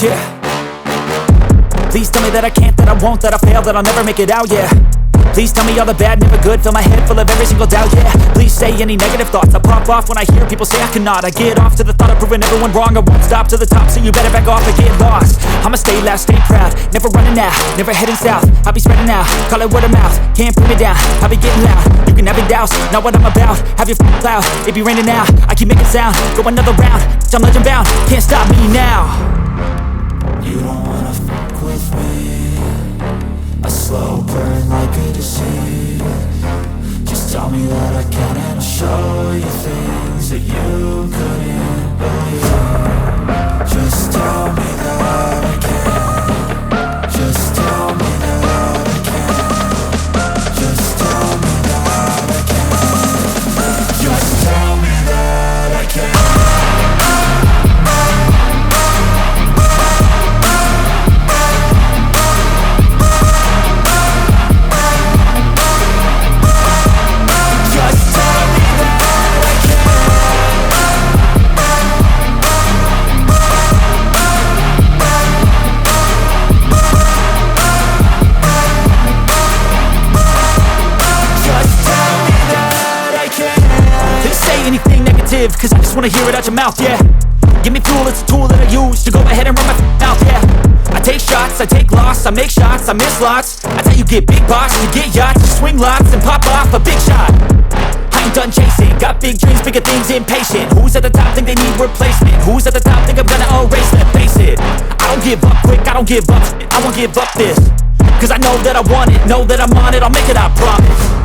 Yeah. Please tell me that I can't, that I won't, that I fail, that I'll never make it out, yeah. Please tell me all the bad, never good, fill my head full of every single doubt, yeah. Please say any negative thoughts, I pop off when I hear people say I cannot. I get off to the thought of proving everyone wrong, I won't stop to the top, so you better back off and get lost. I'ma stay loud, stay proud, never running out, never heading south. I'll be spreading out, call it word of mouth, can't put me down, I'll be getting loud. You can have your doubts, not what I'm about, have your cloud, it be raining now. I keep making sound, go another round, I'm legend bound, can't stop me now. You don't wanna fuck with me, a slow burn like a disease. Just tell me that I can and I'll show you things that you couldn't believe. Just tell me that I can. Just tell me that I can. Just tell me that I can. Just tell me that I can. Cause I just wanna hear it out your mouth, yeah. Give me fuel, it's a tool that I use to go ahead and run my mouth, yeah. I take shots, I take loss, I make shots, I miss lots. That's how you get big boss, you get yachts, you swing lots and pop off a big shot. I ain't done chasing, got big dreams, bigger things, impatient. Who's at the top think they need replacement? Who's at the top think I'm gonna erase them? Face it, I don't give up quick, I don't give up, I won't give up this. Cause I know that I want it, know that I'm on it, I'll make it, I promise.